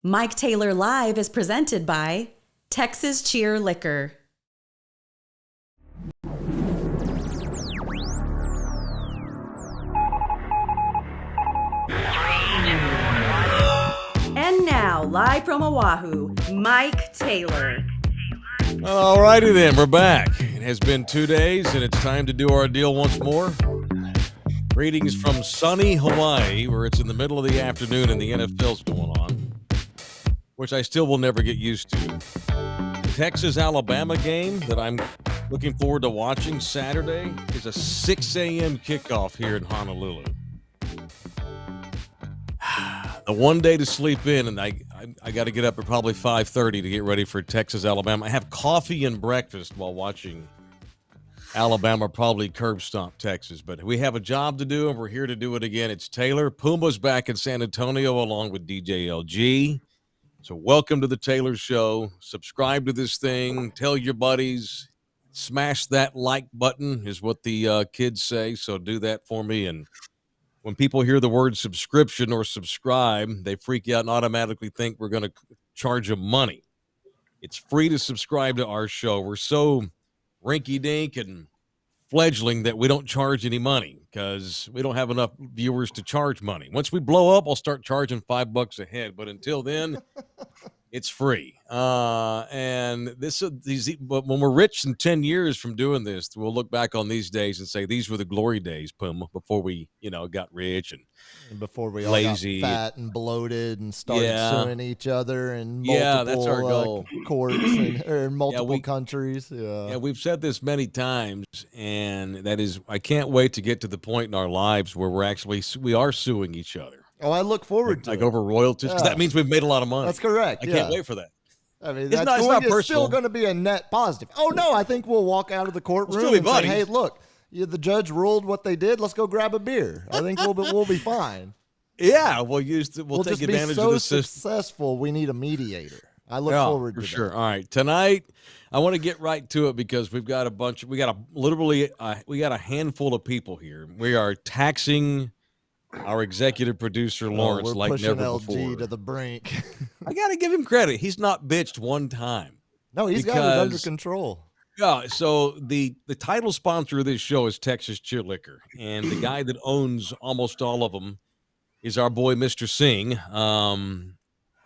Mike Taylor Live is presented by Texas Cheer Liquor. And now, live from Oahu, Mike Taylor. All righty then, we're back. It has been 2 days, and it's time to do our deal once more. Greetings from sunny Hawaii, where it's in the middle of the afternoon and the NFL's going on, which I still will never get used to. The Texas-Alabama game that I'm looking forward to watching Saturday is a 6 a.m. kickoff here in Honolulu. The one day to sleep in, and I got to get up at probably 5:30 to get ready for Texas-Alabama. I have coffee and breakfast while watching Alabama probably curb stomp Texas, but we have a job to do, and we're here to do it again. It's Taylor. Puma's back in San Antonio along with DJ LG. So welcome to the Taylor Show. Subscribe to this thing. Tell your buddies. Smash that like button is what the kids say, so do that for me. And when people hear the word subscription or subscribe, they freak out and automatically think we're going to charge them money. It's free to subscribe to our show. We're so rinky-dink and fledgling that we don't charge any money because we don't have enough viewers to charge money. Once we blow up, I'll start charging $5 a head. But until then, it's free. And but when we're rich in 10 years from doing this, we'll look back on these days and say these were the glory days, Puma, before we, got rich and before we lazy. all got fat and bloated and started suing each other in multiple that's our goal. Courts or multiple countries. Yeah, we've said this many times, and that is, I can't wait to get to the point in our lives where we are suing each other. Oh, I look forward to it. Over royalties, because that means we've made a lot of money. That's correct. I can't wait for that. I mean, it's still going to be a net positive. Oh, no, I think we'll walk out of the courtroom and say, hey, look, the judge ruled what they did. Let's go grab a beer. I think we'll be fine. Yeah, we'll take advantage of the system. Successful, we need a mediator. I look forward to sure. that. All right, tonight I want to get right to it because we got a handful of people here. We are taxing our executive producer Lawrence we're like never LG before. To the brink. I got to give him credit. He's not bitched one time. No, he's got it under control. Yeah, so the title sponsor of this show is Texas Cheer Liquor, and the guy that owns almost all of them is our boy Mr. Singh,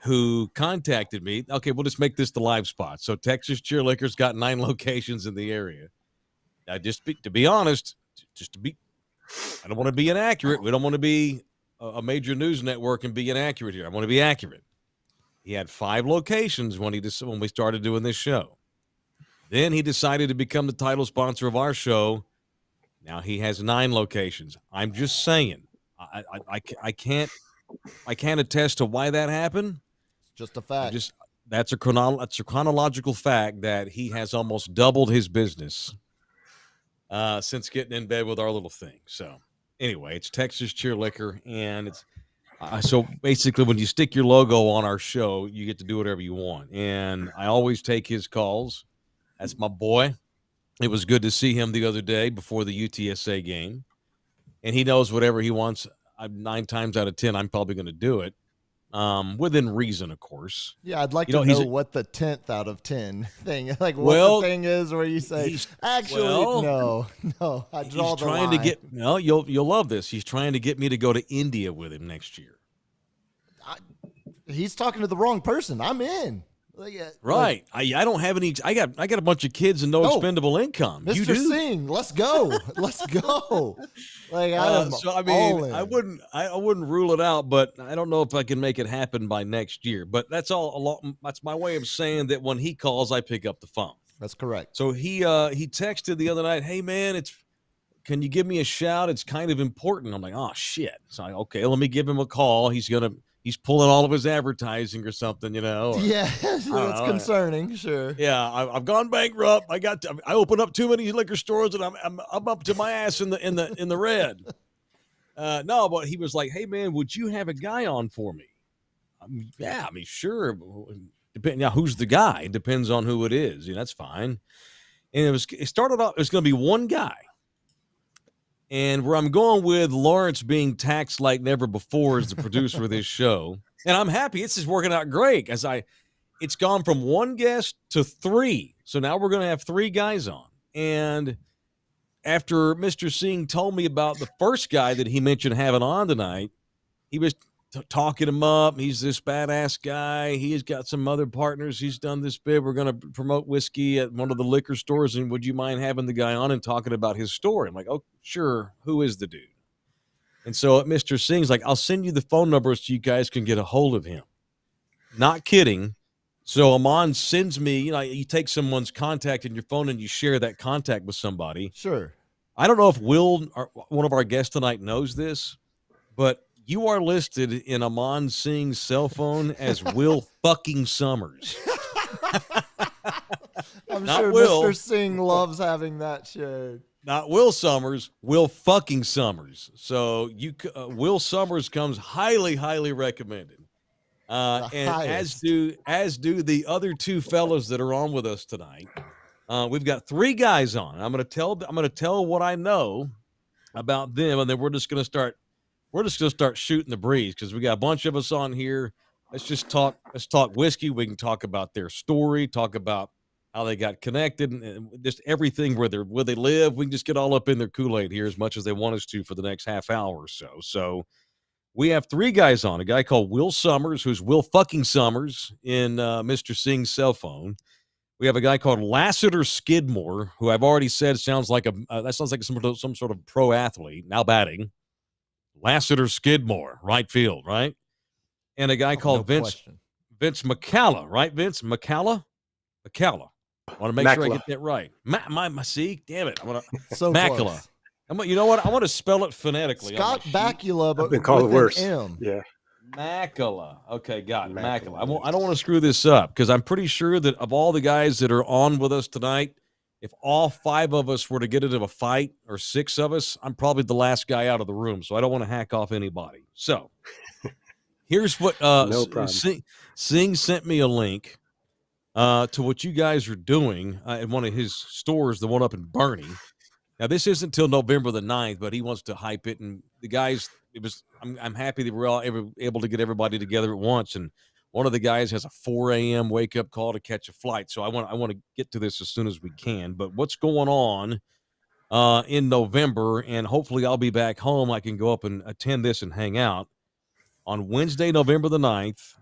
who contacted me. Okay, we'll just make this the live spot. So Texas Cheer Liquor's got 9 locations in the area. Now, to be honest, I don't want to be inaccurate. We don't want to be a major news network and be inaccurate here. I want to be accurate. He had 5 locations when we started doing this show. Then he decided to become the title sponsor of our show. Now he has 9 locations. I'm just saying. I can't attest to why that happened. It's just a fact. That's a chronological fact that he has almost doubled his business since getting in bed with our little thing. So anyway, it's Texas Cheer Liquor, and it's so basically when you stick your logo on our show, you get to do whatever you want. And I always take his calls. That's my boy. It was good to see him the other day before the UTSA game. And he knows whatever he wants. 9 times out of 10, I'm probably going to do it. Within reason, of course. Yeah, I'd like to know what the 10th out of 10 thing, what the thing is where you say, no, I draw the line. You'll love this. He's trying to get me to go to India with him next year. He's talking to the wrong person. I'm in. Right. I don't have any. I got a bunch of kids and no expendable income. Mr. Singh, let's go. Let's go. I wouldn't rule it out, but I don't know if I can make it happen by next year. But that's that's my way of saying that when he calls, I pick up the phone. That's correct. So he texted the other night, "Hey man, can you give me a shout? It's kind of important." I'm like, "Oh shit." So let me give him a call. He's pulling all of his advertising or something, Yeah, that's concerning. Sure. Yeah, I've gone bankrupt. I opened up too many liquor stores, and I'm up to my ass in the red. No, but he was like, "Hey man, would you have a guy on for me?" Yeah, sure. Now, who's the guy? It depends on who it is. That's fine. And it started off. It was going to be one guy. And where I'm going with Lawrence being taxed like never before as the producer of this show And I'm happy. It's just working out great it's gone from one guest to three. So now we're going to have three guys on. And after Mr. Singh told me about the first guy that he mentioned having on tonight, he was talking him up. He's this badass guy. He's got some other partners. He's done this bit. We're going to promote whiskey at one of the liquor stores. And would you mind having the guy on and talking about his story? I'm like, oh, sure. Who is the dude? And so Mr. Singh's like, I'll send you the phone number so you guys can get a hold of him. Not kidding. So Amon sends me, you take someone's contact in your phone and you share that contact with somebody. Sure. I don't know if Will, one of our guests tonight, knows this, but you are listed in Amon Singh's cell phone as Will fucking Summers. I'm not sure Will. Mr. Singh loves having that shared. Not Will Summers, Will fucking Summers. So Will Summers comes highly, highly recommended. And as do the other two fellows that are on with us tonight. We've got three guys on. I'm going to tell what I know about them, and then we're just going to start shooting the breeze because we got a bunch of us on here. Let's talk whiskey. We can talk about their story, talk about how they got connected, and just everything where they live. We can just get all up in their Kool-Aid here as much as they want us to for the next half hour or so. So we have three guys on. A guy called Will Summers, who's Will fucking Summers in Mr. Singh's cell phone. We have a guy called Lassiter Skidmore, who I've already said sounds like some sort of pro athlete now batting. Lassiter Skidmore, right field, right? And a guy called Vince McCalla, right? Vince McCalla. I want to make sure I get that right. See, damn it. I want to so Macula. You know what? I want to spell it phonetically. Scott Bakula, but I've been called worse. M. Yeah. Macula. Okay, got it. Macula. I don't want to screw this up because I'm pretty sure that of all the guys that are on with us tonight, if all five of us were to get into a fight, or six of us, I'm probably the last guy out of the room. So I don't want to hack off anybody. So here's what no problem. Singh sent me a link to what you guys are doing at one of his stores, the one up in Bernie. Now, this isn't until November the 9th, but he wants to hype it. And the guys, I'm happy that we're all able to get everybody together at once. And one of the guys has a 4 a.m. wake-up call to catch a flight. So I want to get to this as soon as we can. But what's going on in November, and hopefully I'll be back home. I can go up and attend this and hang out on Wednesday, November the 9th,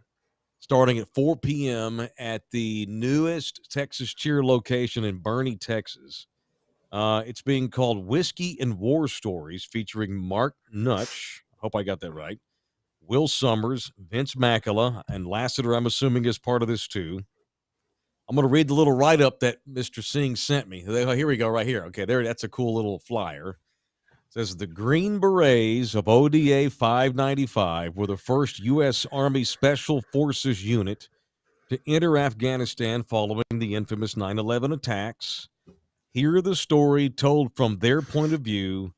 starting at 4 p.m. at the newest Texas Cheer location in Bernie, Texas. It's being called Whiskey and War Stories, featuring Mark Nutch. Hope I got that right. Will Summers, Vince Macula, and Lassiter, I'm assuming, is part of this too. I'm going to read the little write-up that Mr. Singh sent me. Here we go, right here. Okay, that's a cool little flyer. It says, the Green Berets of ODA 595 were the first U.S. Army Special Forces unit to enter Afghanistan following the infamous 9/11 attacks. Hear the story told from their point of view,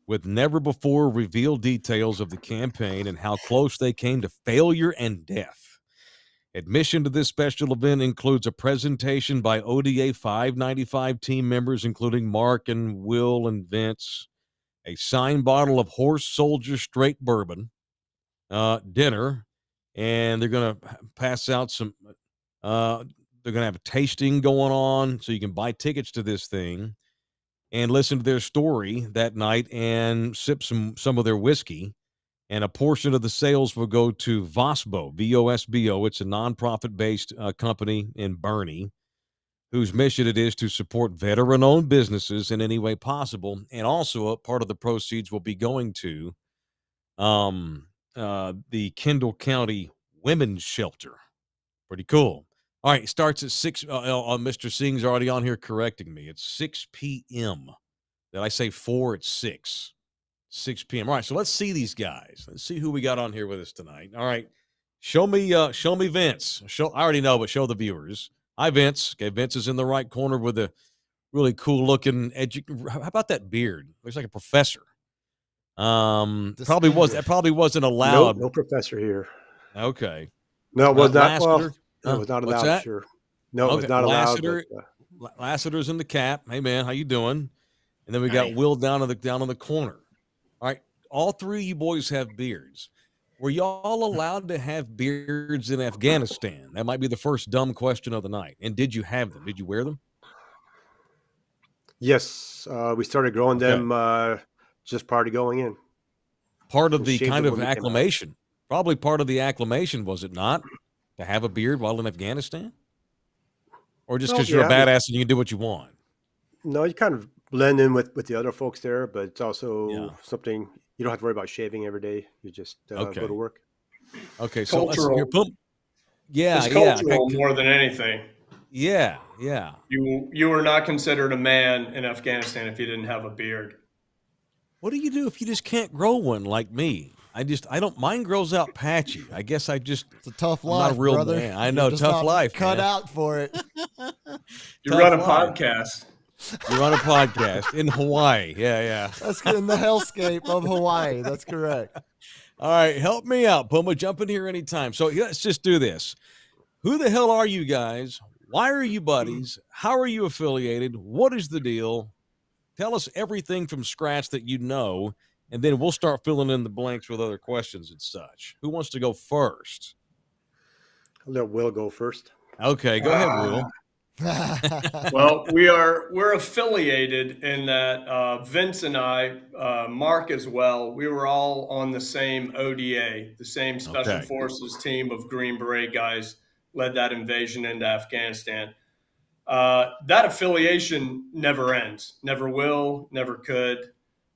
with never-before-revealed details of the campaign and how close they came to failure and death. Admission to this special event includes a presentation by ODA 595 team members, including Mark and Will and Vince, a signed bottle of Horse Soldier Straight Bourbon, dinner, and they're going to pass out some they're going to have a tasting going on, so you can buy tickets to this thing and listen to their story that night and sip some of their whiskey. And a portion of the sales will go to VOSBO, VOSBO. It's a nonprofit-based company in Bernie whose mission it is to support veteran-owned businesses in any way possible. And also a part of the proceeds will be going to the Kendall County Women's Shelter. Pretty cool. All right, it starts at 6. Mr. Singh's already on here correcting me. It's 6 p.m. Did I say 4? It's 6. 6 p.m. All right, so let's see these guys. Let's see who we got on here with us tonight. All right, show me Vince. I already know, but show the viewers. Hi, Vince. Okay, Vince is in the right corner with a really cool-looking How about that beard? Looks like a professor. Probably wasn't allowed. No professor here. Okay. No, it was not. Well, it was not allowed. Sure. No, it was not allowed. Lassiter's in the cap. Hey man, how you doing? And then we got Will down in the corner. All right, all three of you boys have beards. Were y'all allowed to have beards in Afghanistan? That might be the first dumb question of the night. And did you have them? Did you wear them? Yes, we started growing them just prior to going in. Part of the kind of acclimation, probably part of the acclimation, was it not, to have a beard while in Afghanistan? Or just because you're a badass and you can do what you want? No, you kind of blend in with the other folks there, but it's also something you don't have to worry about shaving every day. You just go to work. Okay, so cultural. It's cultural more than anything. Yeah. You were not considered a man in Afghanistan if you didn't have a beard. What do you do if you just can't grow one like me? I don't. Mine grows out patchy. I guess it's a tough life, not a real brother. Man. I know, tough life. Cut man. out for it. You run a podcast. You run a podcast in Hawaii. Yeah. That's in the hellscape of Hawaii. That's correct. All right, help me out, Puma. Jump in here anytime. So let's just do this. Who the hell are you guys? Why are you buddies? How are you affiliated? What is the deal? Tell us everything from scratch that you know, and then we'll start filling in the blanks with other questions and such. Who wants to go first? I'll let Will go first. Okay, go ahead, Will. Well, we're affiliated in that Vince and I, Mark as well, we were all on the same ODA, the same Special Forces team of Green Beret guys led that invasion into Afghanistan. That affiliation never ends, never will, never could.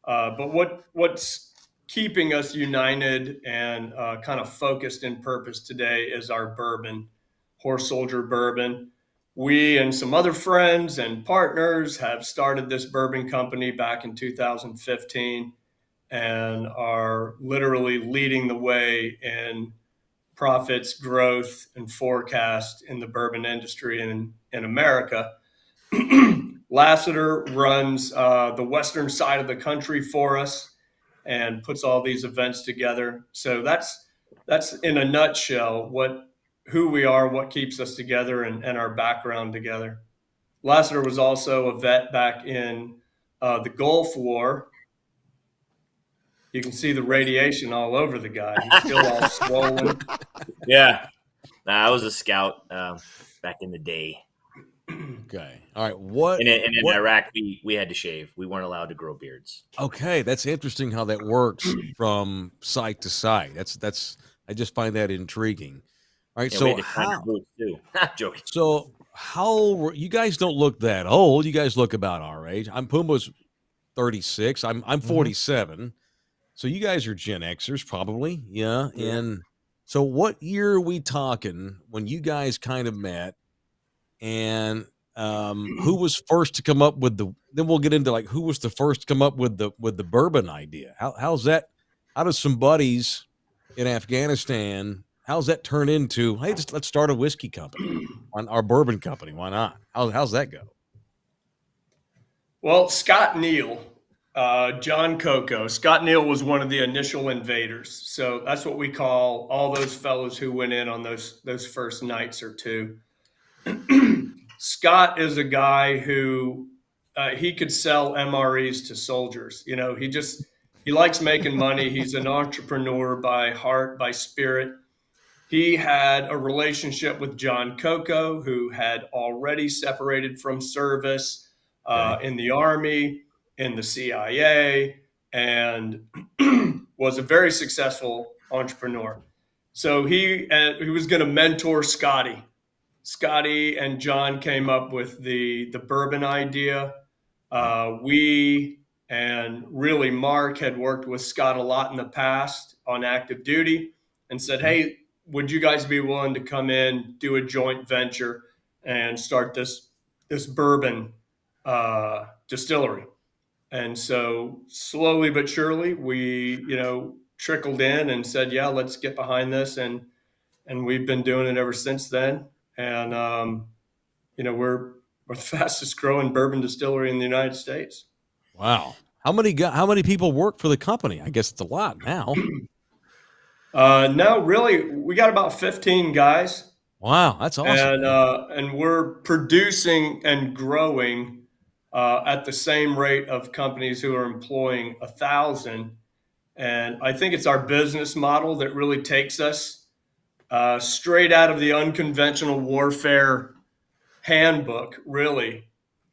But what's keeping us united and kind of focused in purpose today is our bourbon, Horse Soldier Bourbon. We and some other friends and partners have started this bourbon company back in 2015 and are literally leading the way in profits, growth, and forecast in the bourbon industry in America. Lassiter runs the western side of the country for us and puts all these events together. So that's in a nutshell who we are, what keeps us together, and our background together. Lassiter was also a vet back in the Gulf War. You can see the radiation all over the guy. He's still all swollen. Yeah. I was a scout back in the day. Okay. All right. And in Iraq, we had to shave. We weren't allowed to grow beards. Okay. That's interesting how that works from site to site. I just find that intriguing. All right, so joking. So you guys don't look that old. You guys look about our age. Puma's 36. I'm 47. So you guys are Gen Xers probably. Yeah. And so what year are we talking when you guys kind of met, and who was first to come up with then we'll get into who was the first to come up with the bourbon idea? How's that? How does some buddies in Afghanistan, how's that turn into, hey, let's start a whiskey company, our bourbon company? Why not? How's that go? Well, Scott Neal, John Coco. Scott Neal was one of the initial invaders. So that's what we call all those fellows who went in on those first nights or two. Scott is a guy who he could sell MREs to soldiers. You know, he likes making money. He's an entrepreneur by heart, by spirit. He had a relationship with John Coco, who had already separated from service in the Army, in the CIA, and was a very successful entrepreneur. So he was going to mentor Scotty. Scotty and John came up with the bourbon idea. We and really Mark had worked with Scott a lot in the past on active duty and said, hey, would you guys be willing to come in, do a joint venture, and start this bourbon distillery? And so slowly but surely, we trickled in and said, yeah, let's get behind this, and we've been doing it ever since then. And we're the fastest growing bourbon distillery in the United States. Wow. How many people work for the company? I guess it's a lot now. No, really, we got about 15 guys. Wow, that's awesome. And we're producing and growing at the same rate of companies who are employing 1,000. And I think it's our business model that really takes us straight out of the unconventional warfare handbook, really,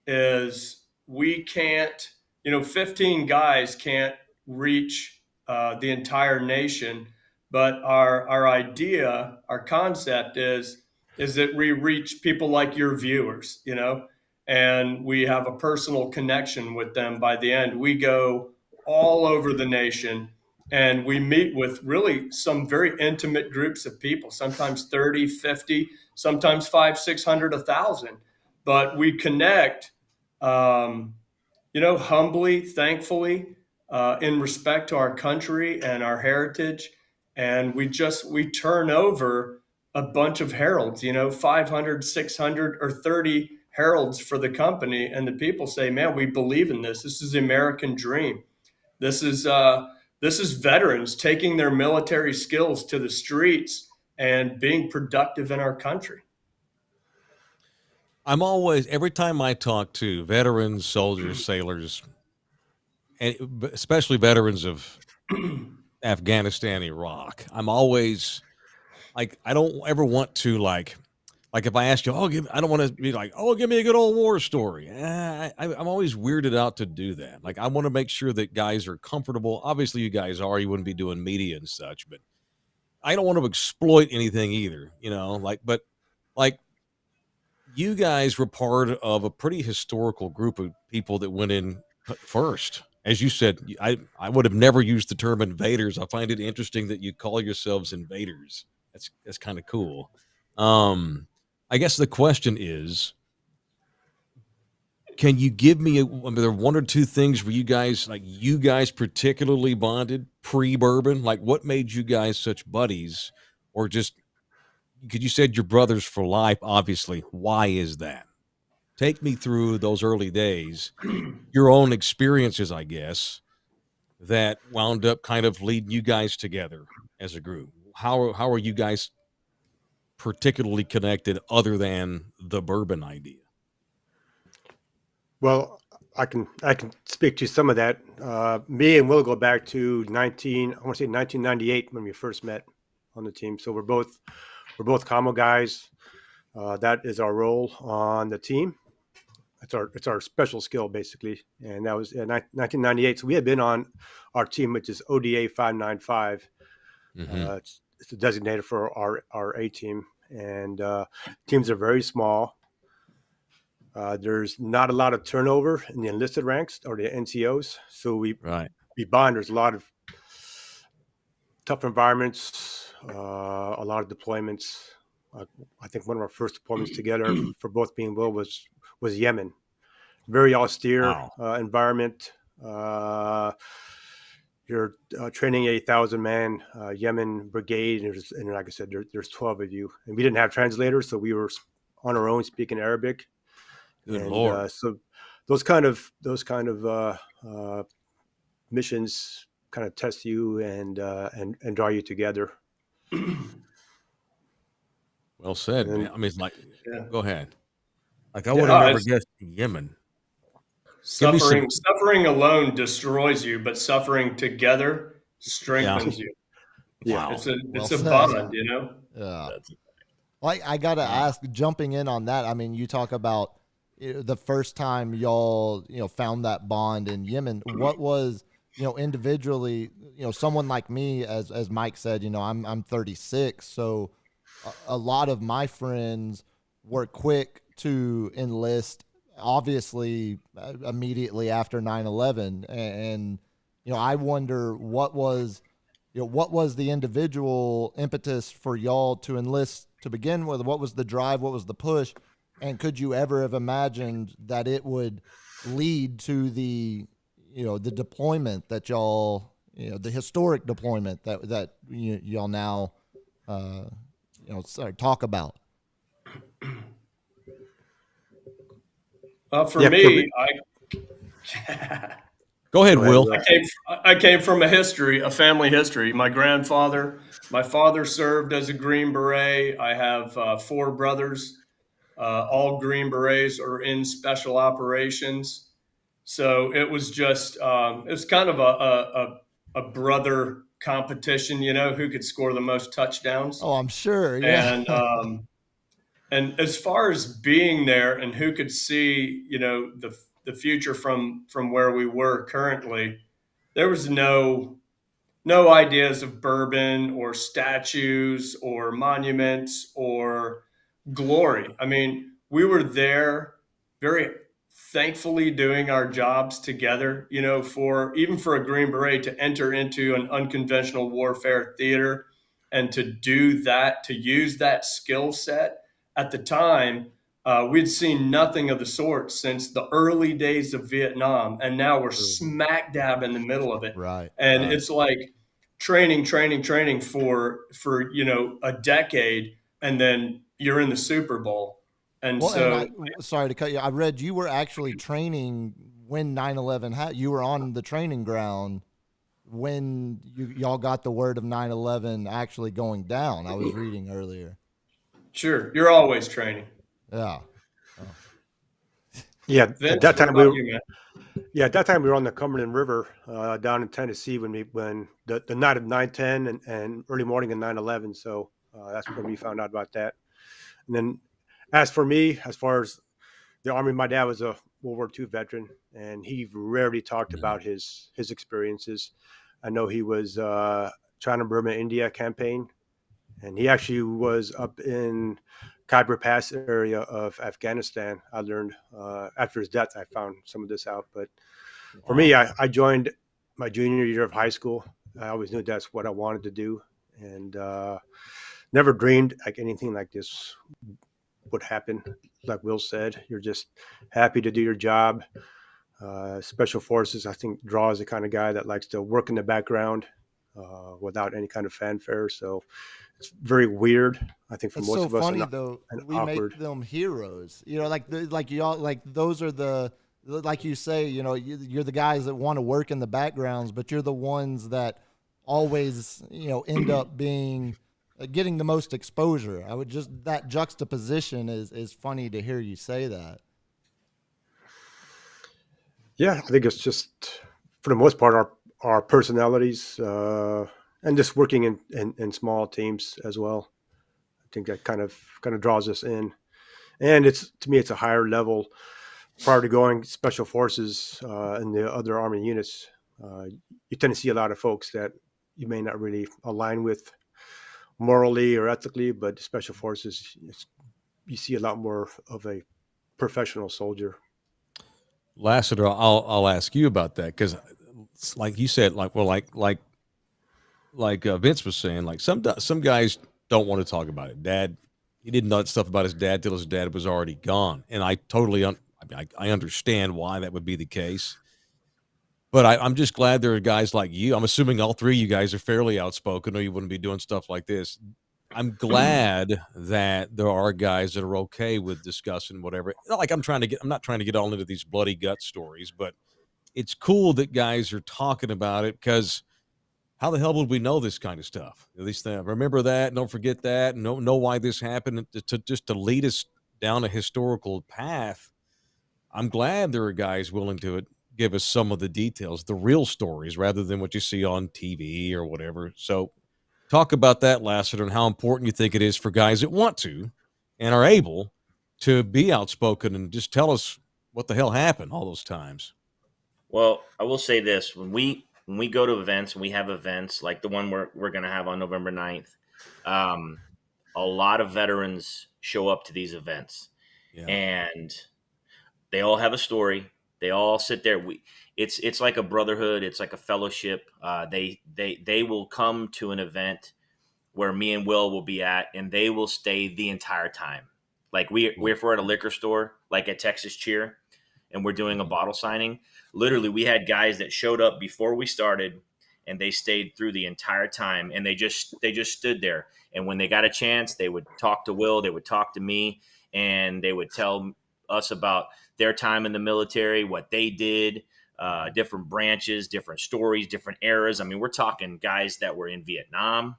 is we can't, 15 guys can't reach the entire nation. But our idea, our concept is that we reach people like your viewers, and we have a personal connection with them by the end. We go all over the nation and we meet with really some very intimate groups of people, sometimes 30, 50, sometimes 500, 600, 1,000. But we connect, humbly, thankfully, in respect to our country and our heritage. And we turn over a bunch of heralds, 500, 600, or 30 heralds for the company. And the people say, man, we believe in this. This is the American dream. This is veterans taking their military skills to the streets and being productive in our country. I'm always, every time I talk to veterans, soldiers, sailors, and especially veterans of Afghanistan, Iraq, I'm always like, I don't ever want to like if I ask you, I don't want to be like, oh, give me a good old war story. I'm always weirded out to do that. Like, I want to make sure that guys are comfortable. Obviously, you guys are. You wouldn't be doing media and such, but I don't want to exploit anything either. But like you guys were part of a pretty historical group of people that went in first. As you said, I would have never used the term invaders. I find it interesting that you call yourselves invaders. That's kind of cool. I guess the question is, can you give me there are one or two things where you guys particularly bonded pre-bourbon? Like, what made you guys such buddies? Or just, because you said you're brothers for life, obviously. Why is that? Take me through those early days, your own experiences, I guess, that wound up kind of leading you guys together as a group. How are you guys particularly connected other than the bourbon idea? Well, I can speak to some of that. Me and Will go back to 1998 when we first met on the team. So we're both commo guys. That is our role on the team. It's our special skill basically, and that was in 1998. So we had been on our team, which is ODA 595. It's a designator for our A team, and teams are very small. There's not a lot of turnover in the enlisted ranks or the NCOs, so we bond. There's a lot of tough environments, a lot of deployments. I think one of our first deployments together for both being Will was Yemen. Very austere environment. You're training a 1,000-man Yemen brigade, and like I said, there's 12 of you, and we didn't have translators, so we were on our own speaking Arabic. Good Lord. So those kind of missions kind of test you and draw you together. Well said, man. I mean, go ahead. Like, I would have never guessed Yemen. Suffering alone destroys you, but suffering together strengthens you. Yeah, it's a bond, Yeah. I gotta ask, jumping in on that. I mean, you talk about the first time y'all found that bond in Yemen. What was individually, someone like me, as Mike said, I'm 36, so a lot of my friends were quick to enlist, obviously immediately after 9/11, and I wonder what was the individual impetus for y'all to enlist to begin with. What was the drive? What was the push? And could you ever have imagined that it would lead to the the deployment that y'all, the historic deployment that y'all now talk about? For me, Go ahead, Will. I came from a family history. My father served as a Green Beret. I have 4 brothers. All Green Berets are in special operations. So it was just, it was kind of a brother competition, you know, who could score the most touchdowns. Oh, I'm sure. Yeah. And as far as being there and who could see, you know, the future from where we were currently, there was no ideas of bourbon or statues or monuments or glory. I mean, we were there very thankfully doing our jobs together, you know, for even for a Green Beret to enter into an unconventional warfare theater and to do that, to use that skill set at the time. We'd seen nothing of the sort since the early days of Vietnam, and now we're smack dab in the middle of it. Right. And Right. it's like training for you know a decade, and then you're in the Super Bowl. And Well, and so sorry to cut you. I read you were actually training when 9/11 happened. You were on the training ground when y'all got the word of 9/11 actually going down. I was reading earlier. sure, you're always training. Yeah. Yeah, at Vince, that what time about you, man? at that time we were on the Cumberland River down in Tennessee when the night of 9/10 and early morning of 9/11. So that's when we found out about that. And then as for me, as far as the Army, my dad was a World War II veteran, and he rarely talked about his experiences. I know he was China, Burma, India campaign, and he actually was up in Khyber Pass area of Afghanistan. I learned after his death, I found some of this out. But for me, I joined my junior year of high school. I always knew that's what I wanted to do, and never dreamed like anything like this would happen. Like Will said, you're just happy to do your job. Special forces, I think, draws the kind of guy that likes to work in the background without any kind of fanfare. So it's very weird, I think, for It's most so of us, funny though. and We awkward. make them heroes. You know, like y'all, like those are the, like you say, you know, you're the guys that want to work in the backgrounds, but you're the ones that always, you know, end up being getting the most exposure. I would just, that juxtaposition is funny to hear you say that. Yeah, I think it's just for the most part our personalities and just working in small teams as well. I think that kind of draws us in, and it's to me it's a higher level. Prior to going special forces and the other army units, you tend to see a lot of folks that you may not really align with morally or ethically, but special forces, you see a lot more of a professional soldier. Lassiter, I'll ask you about that because, like you said, Vince was saying, like some guys don't want to talk about it. Dad, he didn't know that stuff about his dad till his dad was already gone, and I totally, I understand why that would be the case. But I'm just glad there are guys like you. I'm assuming all three of you guys are fairly outspoken, or you wouldn't be doing stuff like this. I'm glad that there are guys that are okay with discussing whatever. Not like I'm not trying to get all into these bloody gut stories, but it's cool that guys are talking about it because how the hell would we know this kind of stuff? At least remember that, and don't forget that, and know why this happened, and just to lead us down a historical path. I'm glad there are guys willing to give us some of the details, the real stories, rather than what you see on TV or whatever. So, talk about that, Lassiter, and how important you think it is for guys that want to and are able to be outspoken and just tell us what the hell happened all those times. Well, I will say this: when we go to events and we have events like the one we're going to have on November 9th, um, a lot of veterans show up to these events, Yeah. and they all have a story. They all sit there. It's like a brotherhood. It's like a fellowship. They will come to an event where me and Will will be at, and they will stay the entire time. Like if we're at a liquor store, like at Texas Cheer, and we're doing a bottle signing. Literally, we had guys that showed up before we started, and they stayed through the entire time, and they just stood there. And when they got a chance, they would talk to Will, they would talk to me, and they would tell us about their time in the military, what they did, different branches, different stories, different eras. I mean, we're talking guys that were in Vietnam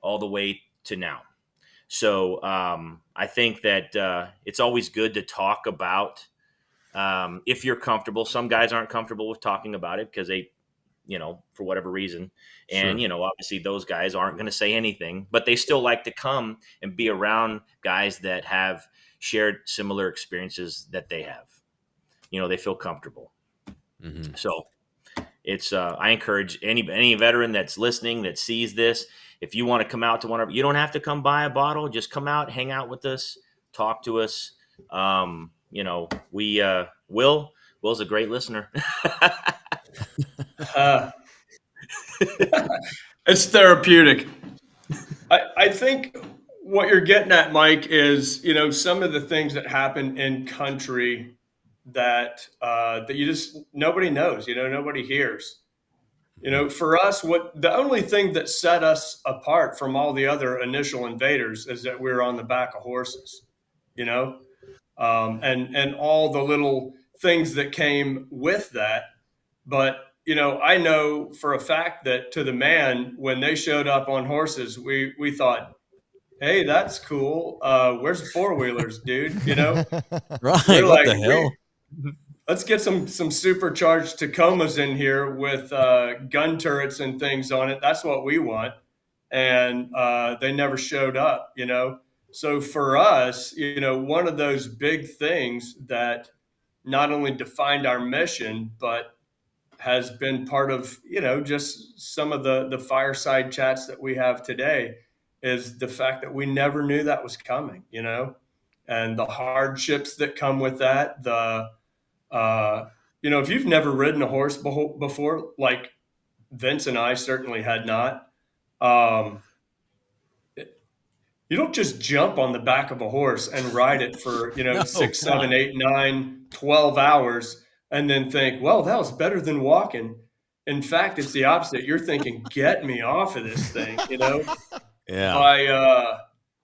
all the way to now. So I think that it's always good to talk about if you're comfortable. Some guys aren't comfortable with talking about it because for whatever reason. And, Sure. Obviously those guys aren't going to say anything, but they still like to come and be around guys that have shared similar experiences that they have. They feel comfortable. Mm-hmm. So it's, I encourage any veteran that's listening that sees this, if you want to come out to one of, you don't have to come buy a bottle, just come out, hang out with us, talk to us. Will's a great listener. It's therapeutic. I think what you're getting at, Mike, is some of the things that happen in country that that you just nobody knows. Nobody hears. For us, the only thing that set us apart from all the other initial invaders is that we were on the back of horses. And all the little things that came with that. But I know for a fact that to the man, when they showed up on horses, we thought, hey, that's cool. Where's the four-wheelers, dude? Right. We're What like, the hell? let's get some supercharged Tacomas in here with gun turrets and things on it. That's what we want. And they never showed up. So for us, one of those big things that not only defined our mission, but has been part of, just some of the fireside chats that we have today is the fact that we never knew that was coming, and the hardships that come with that. If you've never ridden a horse before, like Vince and I certainly had not, you don't just jump on the back of a horse and ride it for, No, 6, come 7, on. 8, 9, 12 hours and then think, well, that was better than walking. In fact, it's the opposite. You're thinking, get me off of this thing, Yeah.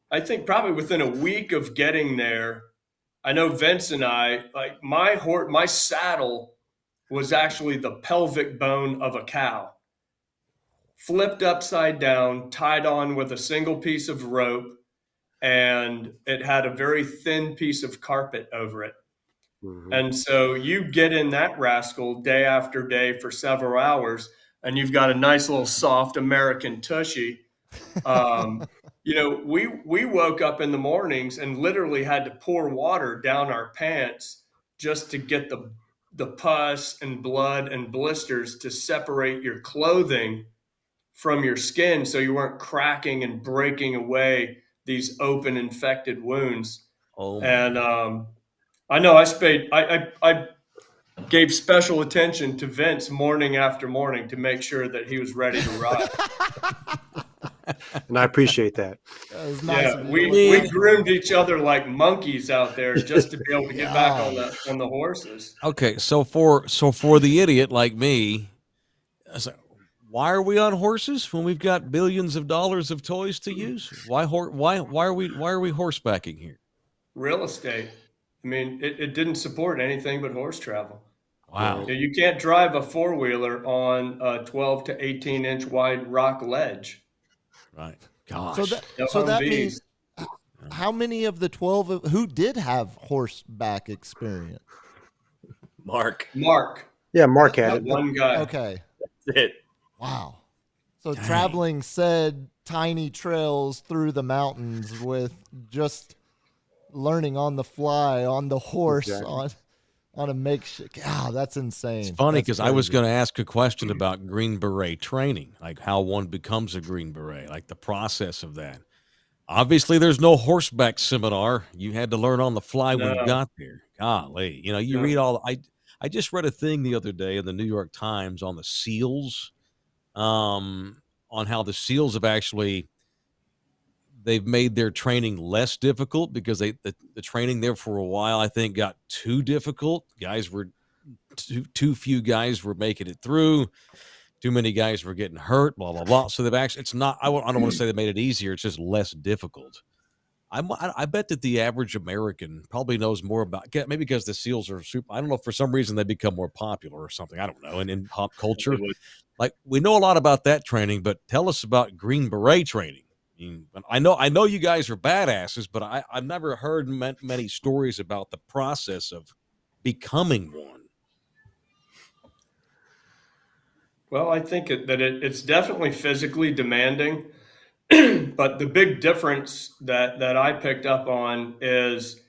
I think probably within a week of getting there, I know Vince and I, like my saddle was actually the pelvic bone of a cow, flipped upside down, tied on with a single piece of rope, and it had a very thin piece of carpet over it. Mhm. And so you get in that rascal day after day for several hours, and you've got a nice little soft American tushy. We woke up in the mornings and literally had to pour water down our pants just to get the pus and blood and blisters to separate your clothing from your skin, so you weren't cracking and breaking away these open infected wounds. Oh my And God. I know I gave special attention to Vince morning after morning to make sure that he was ready to ride. And I appreciate that. That was nice Yeah, of you to we look out for groomed each other like monkeys out there just to be able to get back on God. the horses. Okay, so for the idiot like me, I was like, why are we on horses when we've got billions of dollars of toys to use? Why are we horsebacking here? Real estate. I mean, it didn't support anything but horse travel. Wow. Right. You can't drive a four-wheeler on a 12 to 18-inch wide rock ledge. Right. So Gosh. that No so that Humvees. means how many of the 12 who did have horseback experience? Mark. Mark, Yeah, Mark had that it. one guy. Okay. That's it. Wow. So Dang. traveling said tiny trails through the mountains with just learning on the fly, on the horse, Exactly. on a makeshift. Wow, that's insane. It's funny That's because I was crazy. going to ask a question about Green Beret training, like how one becomes a Green Beret, like the process of that. Obviously, there's no horseback seminar. You had to learn on the fly when you No, got there. Golly, you no. read I just read a thing the other day in the New York Times on the SEALs, on how the SEALs have actually they've made their training less difficult because the training there for a while I think got too difficult. Guys were too few guys were making it through. Too many guys were getting hurt. Blah blah blah. So they've actually it's not. I don't want to say they made it easier. It's just less difficult. I bet that the average American probably knows more about maybe because the SEALs are super. I don't know, for some reason they become more popular or something. I don't know. And in pop culture, Hollywood. like we know a lot about that training, but tell us about Green Beret training. I know you guys are badasses, but I've never heard many stories about the process of becoming one. Well, I think it's definitely physically demanding, but the big difference that I picked up on is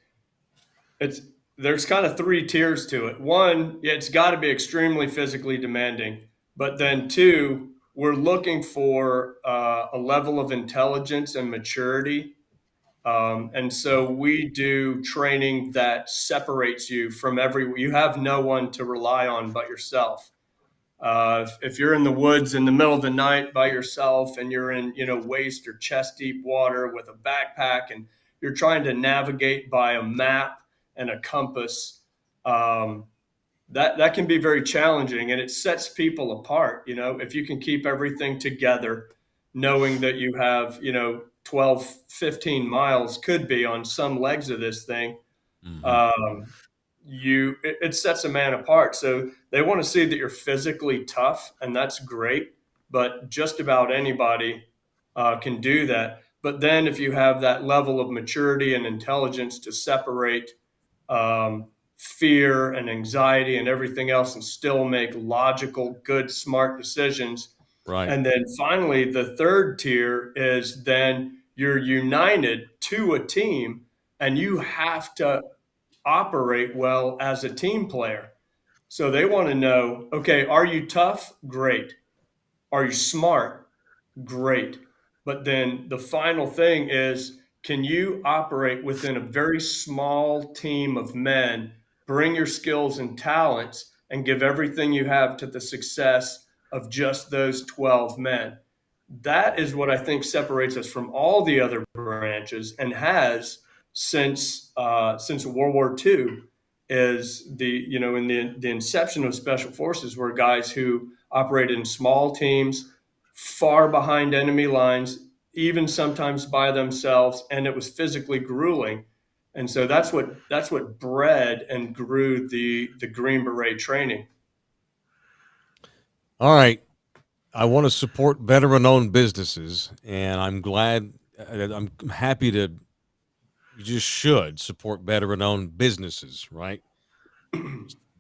it's there's kind of three tiers to it. One, yeah, it's got to be extremely physically demanding, but then two, we're looking for a level of intelligence and maturity. And so we do training that separates you from you have no one to rely on but yourself. If you're in the woods in the middle of the night by yourself and you're in, waist or chest deep water with a backpack and you're trying to navigate by a map and a compass, um, that can be very challenging and it sets people apart. If you can keep everything together, knowing that you have, 12, 15 miles could be on some legs of this thing. Mhm. Um, it sets a man apart. So they want to see that you're physically tough, and that's great. But just about anybody can do that. But then if you have that level of maturity and intelligence to separate fear and anxiety and everything else, and still make logical, good, smart decisions. Right. And then finally, the third tier is then you're united to a team, and you have to operate well as a team player. So they want to know, okay, are you tough? Great. Are you smart? Great. But then the final thing is, can you operate within a very small team of men, bring your skills and talents, and give everything you have to the success of just those 12 men? That is what I think separates us from all the other branches and has since World War II. Is in the inception of special forces were guys who operated in small teams, far behind enemy lines, even sometimes by themselves, and it was physically grueling. And so that's what bred and grew the Green Beret training. All right. I want to support veteran-owned businesses, and I'm glad. I'm happy to. You just should support veteran-owned businesses, right?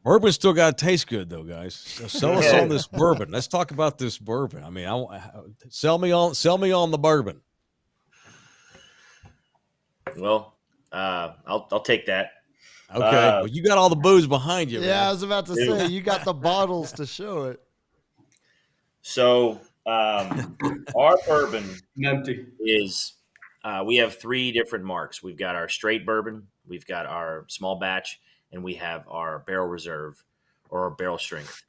Bourbon still got to taste good, though, guys. So sell us on this bourbon. Let's talk about this bourbon. I mean, sell me on the bourbon. Well, I'll take that. Okay, Uh, well, you got all the booze behind you, Yeah, I man. was about to say you got the bottles to show it. So our bourbon Empty. is we have three different marks. We've got our straight bourbon, we've got our small batch, and we have our barrel reserve or our barrel strength.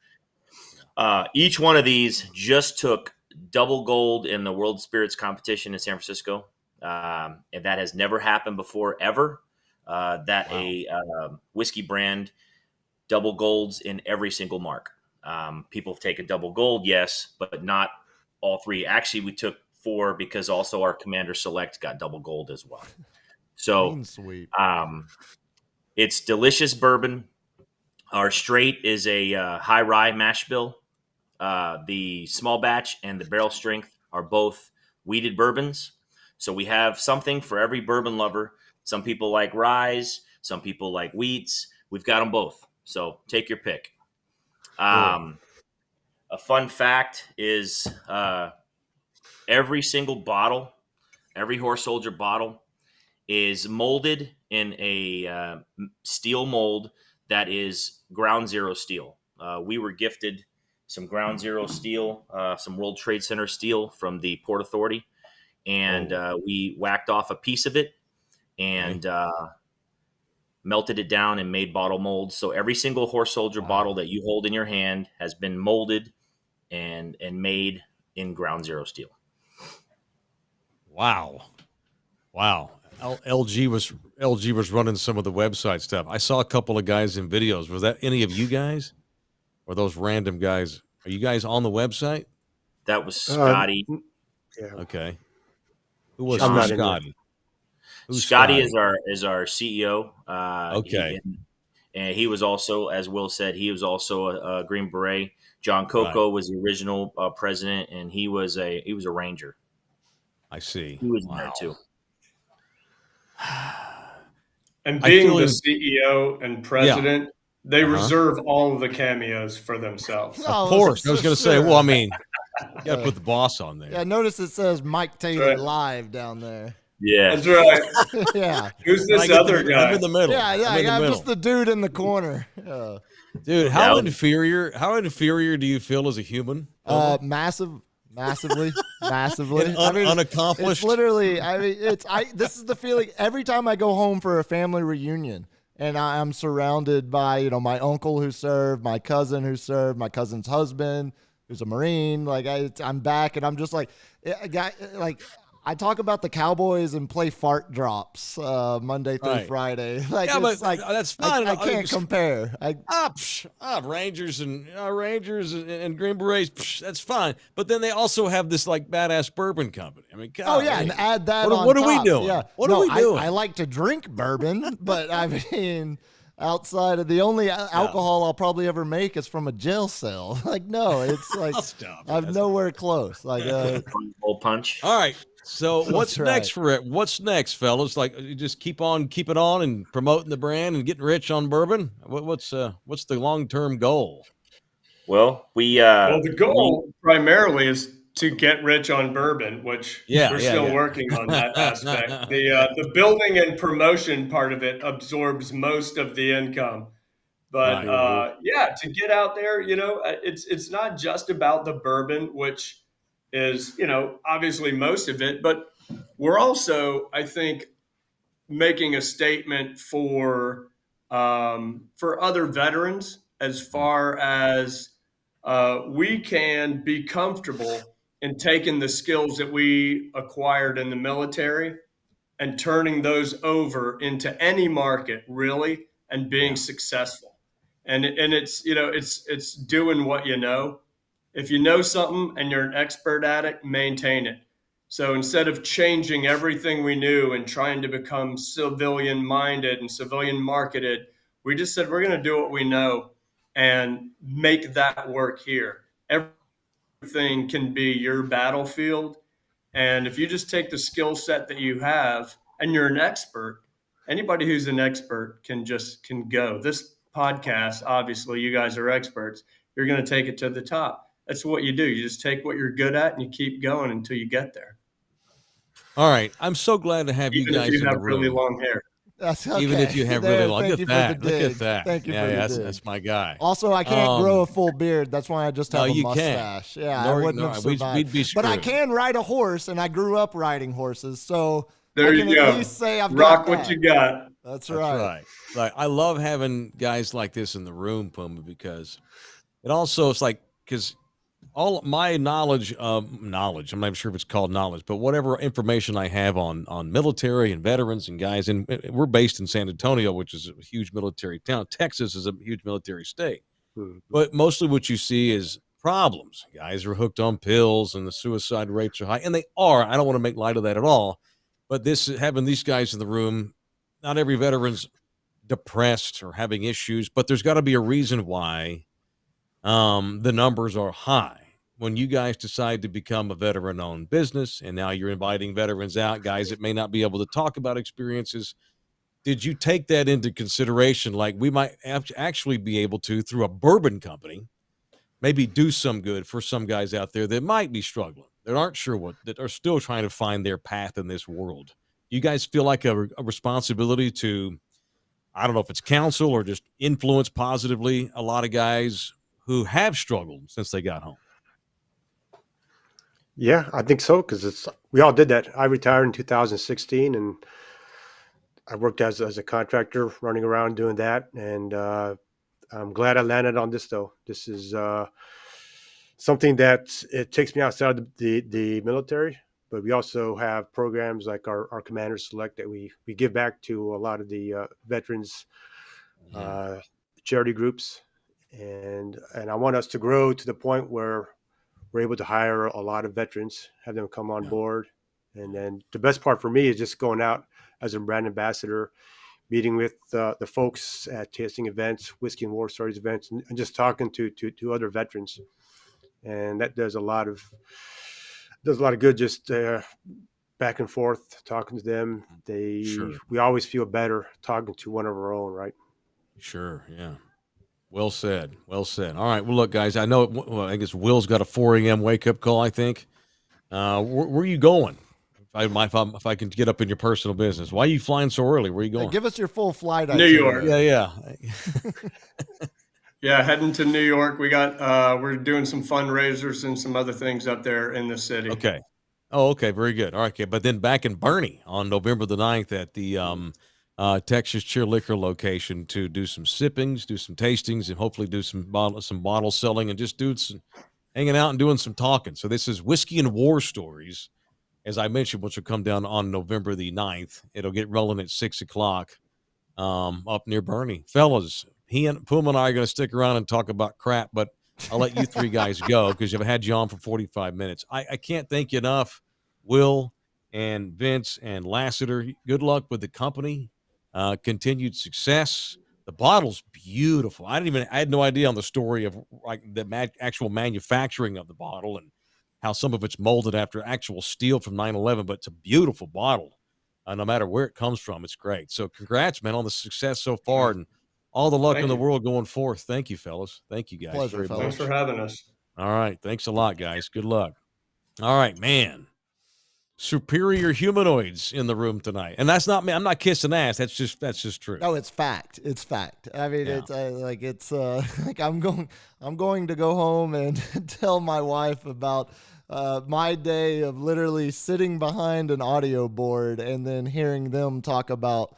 Each one of these just took double gold in the World Spirits competition in San Francisco, and that has never happened before ever. A whiskey brand double golds in every single mark. People have taken double gold, yes, but not all three. Actually, we took 4 because also our Commander Select got double gold as well. So Clean sweep. it's delicious bourbon. Our straight is a high rye mash bill. The small batch and the barrel strength are both wheated bourbons. So we have something for every bourbon lover. Some people like ryes, some people like wheats. We've got them both. So take your pick. A fun fact is every single bottle, every horse soldier bottle is molded in a steel mold that is ground zero steel. We were gifted some ground zero steel, some World Trade Center steel from the Port Authority, and we whacked off a piece of it and melted it down and made bottle molds. So every single horse soldier bottle that you hold in your hand has been molded and made in ground zero steel. Wow. LG was running some of the website stuff. I saw a couple of guys in videos. Was that any of you guys, or those random guys? Are you guys on the website? That was Scotty. Yeah. Okay. Who was I'm not in there. Scotty? Who's Scotty is our CEO. Okay. And he was also, as Will said, he was also a Green Beret. John Coco was the original president, and he was a Ranger. I see. He was in there too. And being the CEO and president, they Uh-huh. reserve all of the cameos for themselves. Of course. I was going to say, well, I mean, you got to Uh, put the boss on there. Yeah, notice it says Mike Taylor right. live down there. Yeah. That's right. Yeah. Who's And I this get other I'm guy? in the middle. Yeah, I'm in the I'm middle. just the dude in the corner. Dude, How how inferior do you feel as a human? Massively, massively. And unaccomplished. It's literally. This is the feeling every time I go home for a family reunion, and I'm surrounded by my uncle who served, my cousin who served, my cousin's husband who's a Marine. Like I'm back, and I'm just like, I talk about the Cowboys and play fart drops Monday through Right. Friday. Like Yeah, it's but like that's fine. I can't compare. Rangers and Green Berets. That's fine. But then they also have this like badass bourbon company. I mean, God, and add that on what are we top. doing? Yeah. What are we doing? I like to drink bourbon, but I mean, outside of the only alcohol I'll probably ever make is from a jail cell. Like, no, it's like Stop. I'm nowhere close. Like, Old punch. All right. So what's right. next for it? What's next, fellas? Like, you just keep it on and promoting the brand and getting rich on bourbon. What's the long-term goal? Well, Well, the goal primarily is to get rich on bourbon, which we're still working on that aspect. The building and promotion part of it absorbs most of the income. But to get out there, it's not just about the bourbon, which is, obviously most of it, but we're also, I think, making a statement for other veterans as far as we can be comfortable in taking the skills that we acquired in the military and turning those over into any market really and being successful. And it's it's doing what you know. If you know something and you're an expert at it, maintain it. So instead of changing everything we knew and trying to become civilian minded and civilian marketed, we just said we're going to do what we know and make that work here. Everything can be your battlefield. And if you just take the skill set that you have and you're an expert, anybody who's an expert can go. This podcast, obviously, you guys are experts. You're going to take it to the top. That's what you do. You just take what you're good at and you keep going until you get there. All right. I'm so glad to have Even you guys if you in have the room. really long hair. that's okay. Even if you have really long. Thank Look you at for that. the Look dig. at that. Thank you for the dig. That's my guy. Also, I can't grow a full beard. That's why I just have a you can't. mustache. Yeah, I wouldn't have survived. We'd be but I screwed. can ride a horse, and I grew up riding horses, so There I you can go. at least say I've Rock got what that. you got. That's right. Like, I love having guys like this in the room, Puma, because it also it's like because all my knowledge, I'm not even sure if it's called knowledge, but whatever information I have on military and veterans and guys, and we're based in San Antonio, which is a huge military town. Texas is a huge military state, but mostly what you see is problems. Guys are hooked on pills, and the suicide rates are high, and they are. I don't want to make light of that at all, but having these guys in the room, not every veteran's depressed or having issues, but there's got to be a reason why the numbers are high. When you guys decide to become a veteran-owned business, and now you're inviting veterans out, guys that may not be able to talk about experiences, did you take that into consideration? Like we might actually be able to, through a bourbon company, maybe do some good for some guys out there that might be struggling, that aren't sure that are still trying to find their path in this world. You guys feel like a responsibility to, I don't know if it's counsel or just influence positively a lot of guys who have struggled since they got home? Yeah, I think so, because we all did that. I retired in 2016, and I worked as a contractor, running around doing that. And I'm glad I landed on this, though. This is something that it takes me outside the military, but we also have programs like our Commander Select that we give back to a lot of the veterans charity groups, and I want us to grow to the point where we're able to hire a lot of veterans, have them come on board. And then the best part for me is just going out as a brand ambassador, meeting with the folks at tasting events, whiskey and war stories events, and just talking to other veterans. And that does a lot of good, just back and forth, talking to them. We always feel better talking to one of our own, right? Sure. Yeah. Well said. Well said. All right. Well, look, guys, I know. Well, I guess Will's got a 4 a.m. wake up call. I think. Where are you going? If I can get up in your personal business, why are you flying so early? Where are you going? Give us your full flight New York. itinerary. Yeah. Yeah, heading to New York. We're doing some fundraisers and some other things up there in the city. Okay. Oh, okay. Very good. All right. Okay. But then back in Bernie on November the 9th at the Texas Cheer Liquor location to do some sippings, do some tastings, and hopefully do some bottle selling and just do some hanging out and doing some talking. So this is Whiskey and War Stories, as I mentioned, which will come down on November the 9th. It'll get rolling at 6 o'clock up near Bernie. Fellas, he and Puma and I are going to stick around and talk about crap, but I'll let you three guys go because I've had you on for 45 minutes. I can't thank you enough, Will and Vince and Lassiter. Good luck with the company. Continued success. The bottle's beautiful. I had no idea on the story of like the actual manufacturing of the bottle and how some of it's molded after actual steel from 9/11, but it's a beautiful bottle. No matter where it comes from, it's great. So congrats, man, on the success so far and all the luck Thank in the you. world going forth. Thank you, fellas. Thank you, guys. Pleasure, very fellas. Thanks much. for having us. All right. Thanks a lot, guys. Good luck. All right, man. Superior humanoids in the room tonight, and that's not me. I'm not kissing ass. That's just true. No, it's fact. It's fact. I mean, Yeah. it's like I'm going to go home and tell my wife about my day of literally sitting behind an audio board and then hearing them talk about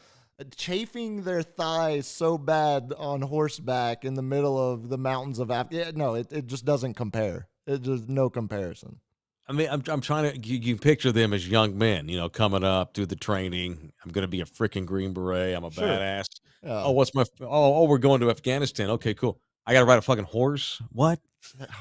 chafing their thighs so bad on horseback in the middle of the mountains of Africa. Yeah, no, it just doesn't compare. It just no comparison. I mean, I'm trying to you picture them as young men, coming up through the training. I'm going to be a freaking Green Beret. I'm a Sure. badass. Yeah. We're going to Afghanistan. Okay, cool. I got to ride a fucking horse. What?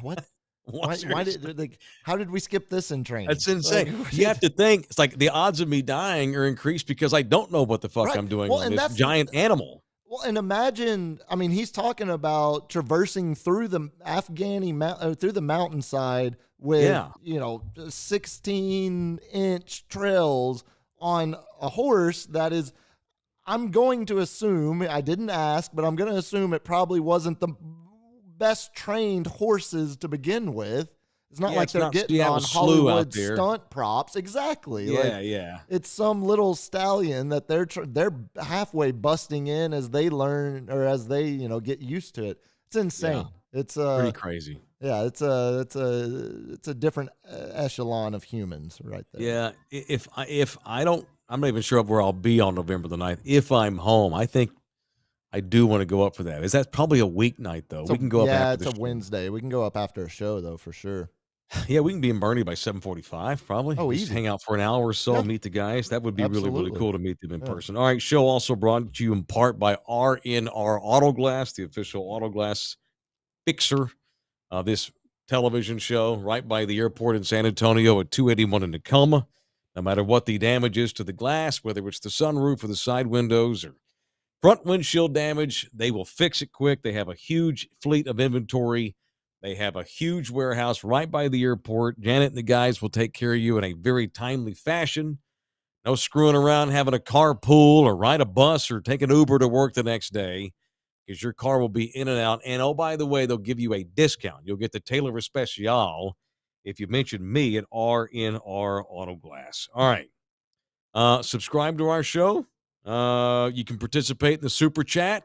What? What? Why did like? How did we skip this in training? That's insane. Like, You have to think it's like the odds of me dying are increased because I don't know what the fuck Right. I'm doing Well, on and this that's- giant animal. Well, and imagine, I mean, he's talking about traversing through the through the mountainside with, Yeah. 16-inch trails on a horse that is, I'm going to assume, I didn't ask, but I'm going to assume it probably wasn't the best trained horses to begin with. It's not Yeah, like it's they're not getting Seattle on Slew out Hollywood there. stunt props. Exactly. Yeah. It's some little stallion that they're halfway busting in as they learn or as they get used to it. It's insane. It's Pretty crazy. yeah. It's a different echelon of humans right there. Yeah. If I don't, I'm not even sure where I'll be on November the 9th. If I'm home, I think I do want to go up for that. Is that probably a weeknight though? We can go up after it's the a show. Wednesday. We can go up after a show though for sure. Yeah, we can be in Bernie by 7:45 probably. Oh, Just easy. hang out for an hour or so, Yeah. meet the guys. That would be really, really Absolutely. cool to meet them in Yeah. person. All right, show also brought to you in part by RNR Auto Glass, the official auto glass fixer of this television show, right by the airport in San Antonio at 281 in Tacoma. No matter what the damage is to the glass, whether it's the sunroof or the side windows or front windshield damage, they will fix it quick. They have a huge fleet of inventory. They have a huge warehouse right by the airport. Janet and the guys will take care of you in a very timely fashion. No screwing around having a carpool or ride a bus or take an Uber to work the next day because your car will be in and out. And oh, by the way, they'll give you a discount. You'll get the Taylor Especial if you mention me at RNR Auto Glass. All right. Subscribe to our show. You can participate in the super chat.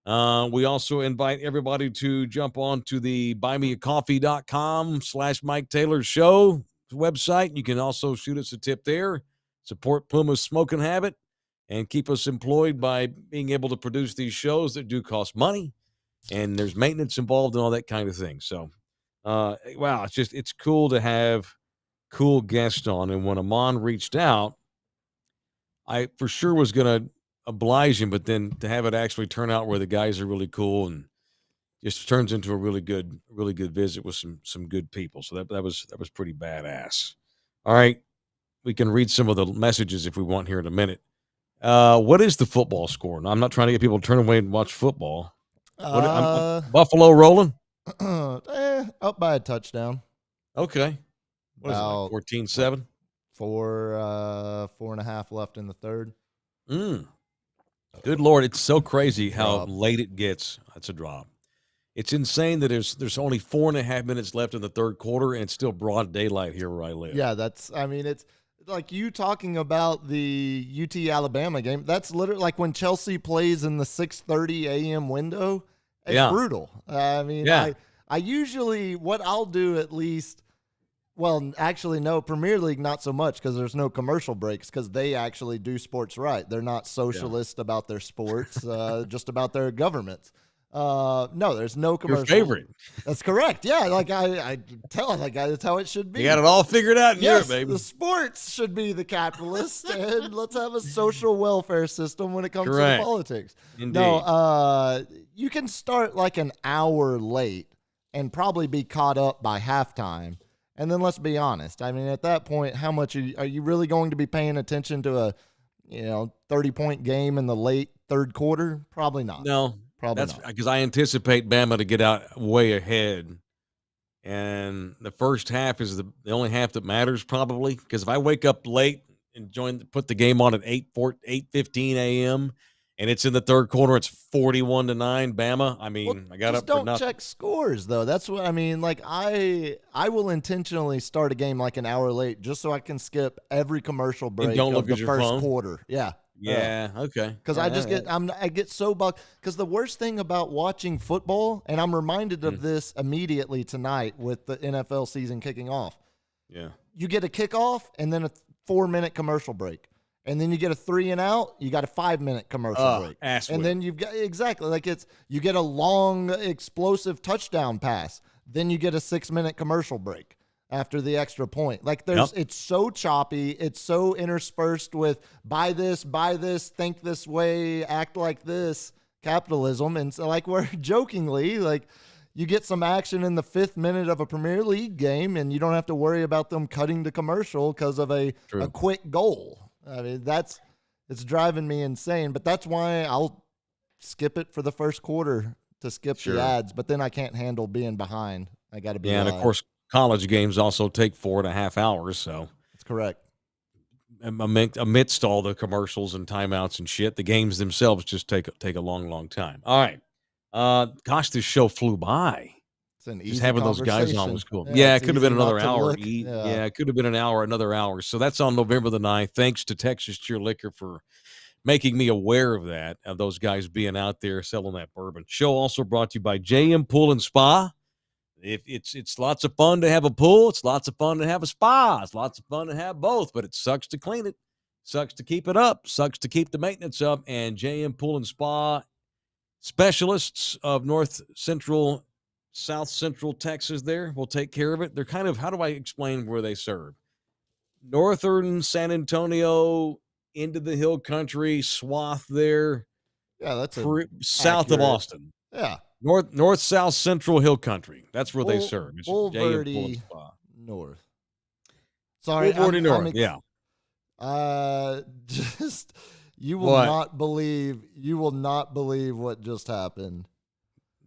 We also invite everybody to jump on to the buymeacoffee.com/Mike Taylor Show website. You can also shoot us a tip there, support Puma's smoking habit, and keep us employed by being able to produce these shows that do cost money, and there's maintenance involved and all that kind of thing. So, wow, it's cool to have cool guests on. And when Amon reached out, I for sure was going to oblige him, but then to have it actually turn out where the guys are really cool and just turns into a really good visit with some good people. So that was pretty badass. All right, we can read some of the messages if we want here in a minute. What is the football score? Now, I'm not trying to get people to turn away and watch football. Buffalo rolling. Up by a touchdown. Okay. What is it, About 14-7? 4.5 left in the third. Good Lord, it's so crazy how Drop. late it gets. That's a drop. It's insane that there's only 4.5 minutes left in the third quarter, and it's still broad daylight here where I live. Yeah, it's like you talking about the UT Alabama game. That's literally like when Chelsea plays in the 6:30 a.m. window. It's brutal. I usually, what I'll do at least, well, actually, no, Premier League, not so much because there's no commercial breaks because they actually do sports right. They're not socialist about their sports, just about their governments. No, there's no commercial. Your favorite. That's correct. Yeah, like I tell it, like that's how it should be. You got it all figured out in Europe, baby. The sports should be the capitalist, and let's have a social welfare system when it comes to politics. Indeed. No, you can start like an hour late and probably be caught up by halftime. And then let's be honest. I mean, at that point, how much are you really going to be paying attention to a 30-point game in the late third quarter? Probably not. No. That's because I anticipate Bama to get out way ahead, and the first half is the only half that matters probably. Because if I wake up late and put the game on at 8:15 a.m. and it's in the third quarter, it's 41-9 Bama. I mean, I got up for nothing. Don't check scores though. That's what I mean. Like I will intentionally start a game like an hour late just so I can skip every commercial break of the first quarter. Yeah. Yeah, okay. Because I get so bugged. Because the worst thing about watching football, and I'm reminded of this immediately tonight with the NFL season kicking off. Yeah. You get a kickoff and then a 4-minute commercial break. And then you get a 3 and out, you got a 5-minute commercial break. And then you've got you get a long explosive touchdown pass. Then you get a 6-minute commercial break after the extra point. Like it's so choppy. It's so interspersed with buy this, think this way, act like this, capitalism. And so like we're jokingly, like you get some action in the 5th minute of a Premier League game and you don't have to worry about them cutting the commercial because of a quick goal. I mean, it's driving me insane, but that's why I'll skip it for the first quarter to skip the ads, but then I can't handle being behind. I got to be and of course, college games also take 4.5 hours, so that's correct. Amidst all the commercials and timeouts and shit, the games themselves just take a long time. All right, gosh, this show flew by. It's an just having those guys on was cool. Yeah, it could have been another hour. Yeah, it could have been another hour. So that's on November the 9th. Thanks to Texas Cheer Liquor for making me aware of that, of those guys being out there selling that bourbon. Show also brought to you by JM Pool and Spa. It's lots of fun to have a pool. It's lots of fun to have a spa. It's lots of fun to have both, but it sucks to clean it. Sucks to keep it up. Sucks to keep the maintenance up. And JM Pool and Spa specialists of South Central Texas there will take care of it. They're kind of, how do I explain where they serve? Northern San Antonio, into the hill country, swath there. Yeah, that's south of Austin. Yeah. North, South, Central Hill Country. That's where they serve. It's Boulevardy North. Sorry, Boulevardy North. Yeah. Just you will not believe what just happened.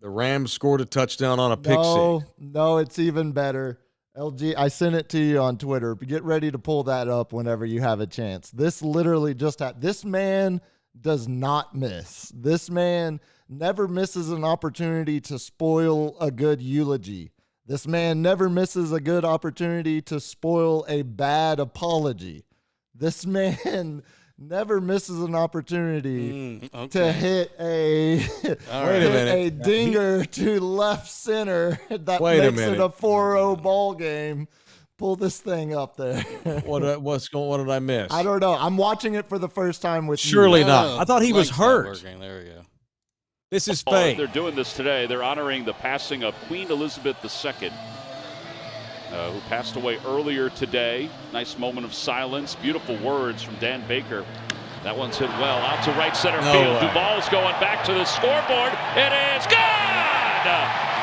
The Rams scored a touchdown on a pick six. No, it's even better. LG, I sent it to you on Twitter. Get ready to pull that up whenever you have a chance. This literally just happened. This man does not miss. This man never misses an opportunity to spoil a good eulogy. This man never misses a good opportunity to spoil a bad apology. This man never misses an opportunity to hit a dinger to left center that makes it a 4-0 ball game. Pull this thing up there. What did I miss? I don't know. I'm watching it for the first time with Surely you. not. I thought he was hurt. There we go. This is fake. They're doing this today. They're honoring the passing of Queen Elizabeth II, who passed away earlier today. Nice moment of silence. Beautiful words from Dan Baker. That one's hit well out to right center field. Duvall's going back to the scoreboard. It is gone!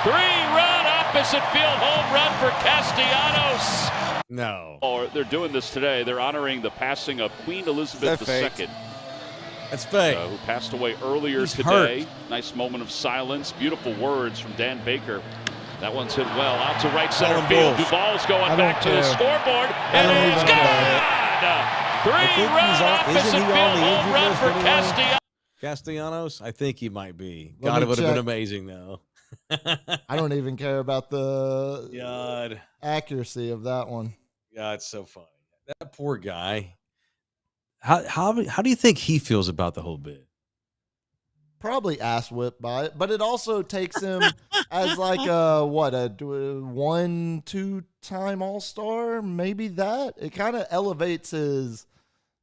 3-run opposite field home run for Castellanos. No. They're doing this today. They're honoring the passing of Queen Elizabeth II. That's fake. Who passed away earlier He's today. Hurt. Nice moment of silence. Beautiful words from Dan Baker. That one's hit well out to right center field. Duvall's going back to the scoreboard. It is gone! 3-run opposite field home run for Castellanos. Castellanos? I think he might be. God, it would have been amazing, though. I don't even care about the God. accuracy of that one. God, it's so funny. That poor guy. How do you think he feels about the whole bit? Probably ass whipped by it, but it also takes him as like a 1-2 time All-Star, maybe that. It kind of elevates his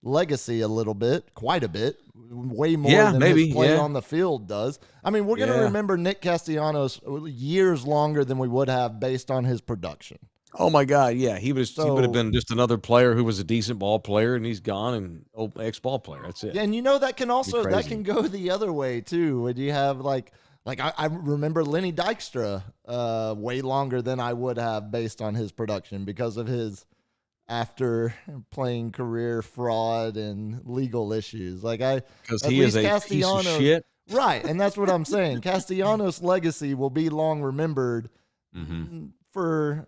legacy a little bit, quite a bit, way more Yeah, than maybe, his play yeah. on the field does. I mean, we're going to Yeah. remember Nick Castellanos years longer than we would have based on his production. Oh my God, yeah. He would have So- been just another player who was a decent ball player, and he's gone and ex-ball player. That's it. Yeah, and that can also crazy. that can go the other way too. When you have like I remember Lenny Dykstra way longer than I would have based on his production because of his after playing career fraud and legal issues. Because at he is least a piece of shit. Right, and that's what I'm saying. Castellanos' legacy will be long remembered for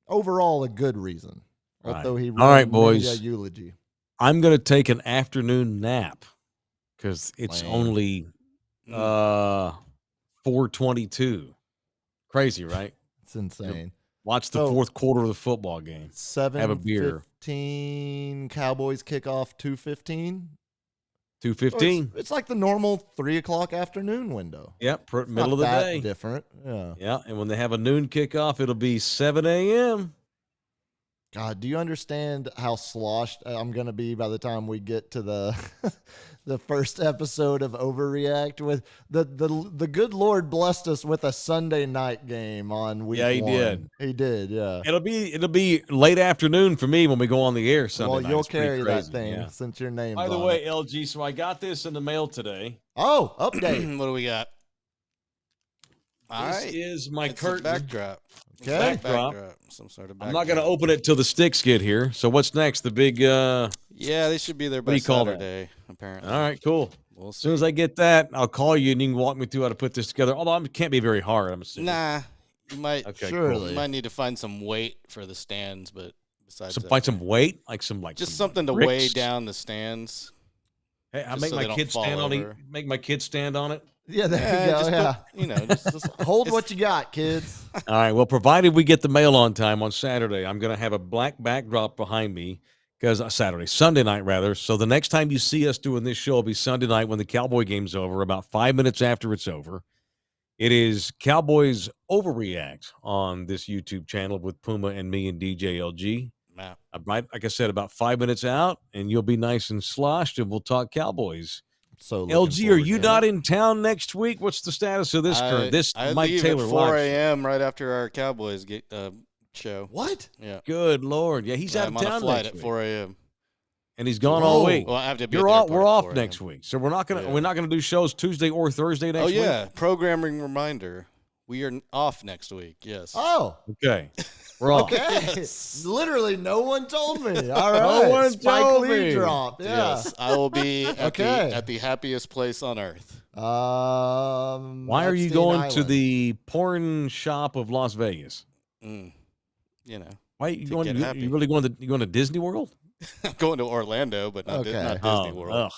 overall a good reason. Right. Although he All right, wrote many boys. a eulogy. I'm going to take an afternoon nap because it's Lame. only 4:22. Crazy, right? It's insane. Watch the So- fourth quarter of the football game. Have a beer. 7:15 Cowboys kickoff 2:15. 2:15. It's like the normal 3:00 afternoon window. Yep, It's middle not of the that day. different. Yeah. Yeah, and when they have a noon kickoff, it'll be 7 a.m. God, do you understand how sloshed I'm gonna be by the time we get to the the first episode of Overreact? With the good Lord blessed us with a Sunday night game on week Yeah, he one. did. He did, yeah. It'll be late afternoon for me when we go on the air Sunday Well, night. you'll It's pretty carry that crazy, thing yeah. since your name's By the on way, it. LG, so I got this in the mail today. Oh, update. What do we got? All This right. is my It's a curtain. backdrop. Okay. Backdrop. Some sort of I'm backdrop. not going to open it till the sticks get here. So what's next? The big. Yeah, they should be there do by you call that? Saturday, apparently. All right, cool. We'll As see. soon as I get that, I'll call you and you can walk me through how to put this together. Although it can't be very hard. I'm assuming. Nah, you might Okay, Surely. you might need to find some weight for the stands, but besides So that, find some weight, like just some something to bricks. weigh down the stands. Hey, I just make so my they don't kids fall stand on it. over. Make my kids stand on it. Yeah, there you go. just Yeah. put, you know, just Hold it's- what you got, kids. All right. Well, provided we get the mail on time on Saturday, I'm going to have a black backdrop behind me because Sunday night rather. So the next time you see us doing this show will be Sunday night when the Cowboy game's over, about 5 minutes after it's over. It is Cowboys Overreact on this YouTube channel with Puma and me and DJ LG. Wow. Right, like I said, about 5 minutes out, and you'll be nice and sloshed, and we'll talk Cowboys. So LG, are you not in town next week? What's the status of this I Mike leave Taylor at 4 live show? a.m. right after our Cowboys show. What? Yeah. Good Lord, yeah, he's out I'm of on town a flight next at week. 4 a.m. And he's gone all Whoa. week. Well, I have to be. You're at the off. airport We're at off 4 a.m. next week, so we're not gonna Yeah. do shows Tuesday or Thursday next Oh week. yeah, programming reminder. We are off next week. Yes. Oh, Okay, we're off. okay. Literally, no one told me. All right. No one Spike told Lee me. drop. Yeah. Yes, I will be at, Okay. at the happiest place on earth. Why are you Epstein going to Island. the porn shop of Las Vegas? You know, Why are you To going? get You happy. really going to Disney World? I'm going to Orlando, but not, Okay. not Disney Oh, World. ugh.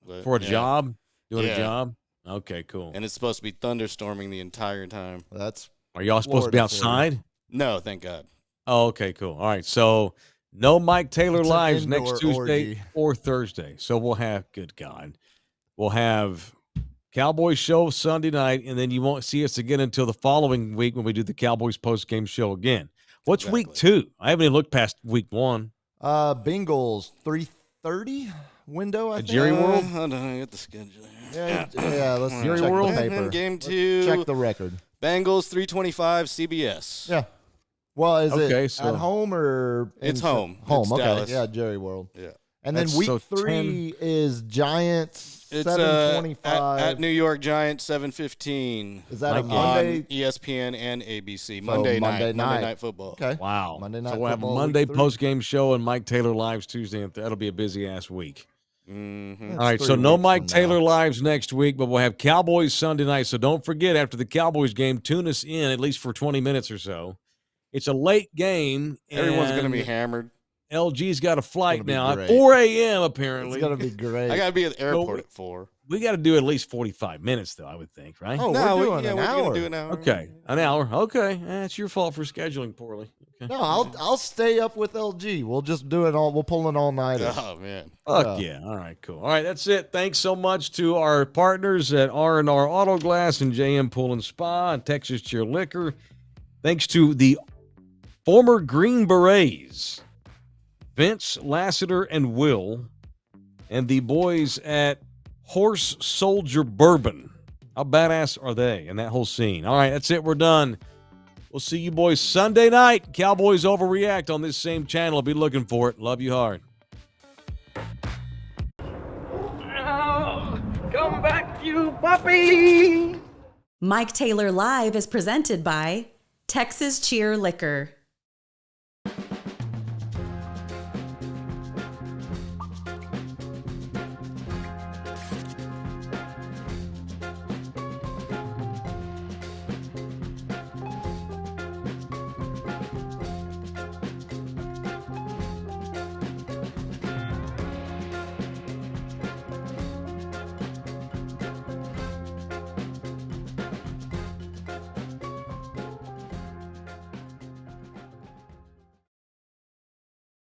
But, For a yeah. job? Doing Yeah. a job? Okay, cool. And it's supposed to be thunderstorming the entire time. That's Are y'all supposed to be Florida for you. outside? No, thank God. Oh, okay, cool. All right, so no Mike Taylor It's an lives indoor next Tuesday orgy. or Thursday. So we'll have, good God, we'll have Cowboys show Sunday night, and then you won't see us again until the following week when we do the Cowboys post-game show again. What's week Exactly. 2? I haven't even looked past week 1. Bengals 3:30 window. I think. Jerry World? Hold on, I get the schedule. Yeah. Let's Jerry check World? the paper. Game Let's 2. check the record. Bengals 325 CBS. Yeah. Well, is Okay, it so- at home or It's in- home. Home. It's Okay. Dallas. Yeah, Jerry World. Yeah. And then That's week so 3 is Giants It's 7:25. at New York Giants 7:15 Is that a Mike, Monday? on ESPN and ABC. So Monday Monday Monday night. night football. Okay. Wow. Monday Night So we'll have a Football, Monday week 3. post-game show and Mike Taylor lives Tuesday, and that'll be a busy-ass week. Mm-hmm. That's All right, 3 so no weeks Mike from Taylor now. lives next week, but we'll have Cowboys Sunday night. So don't forget, after the Cowboys game, tune us in at least for 20 minutes or so. It's a late game. Everyone's going to be and hammered. LG's got a flight be now great. at 4 a.m. apparently. It's gonna be great. I gotta be at the airport at 4. We got to do at least 45 minutes, though, I would think, right? Oh, No, we're doing we're an gonna hour. do an hour. Okay, an hour. Okay, it's your fault for scheduling poorly. Okay. No, I'll stay up with LG. We'll just do it all. We'll pull an all nighter. Oh man. Fuck yeah. All right, cool. All right, that's it. Thanks so much to our partners at R&R Auto Glass and JM Pool and Spa and Texas Cheer Liquor. Thanks to the former Green Berets, Vince, Lassiter, and Will, and the boys at Horse Soldier Bourbon. How badass are they and that whole scene? All right, that's it. We're done. We'll see you boys Sunday night. Cowboys Overreact on this same channel. Be looking for it. Love you hard. Oh, come back, you puppy! Mike Taylor Live is presented by Texas Cheer Liquor.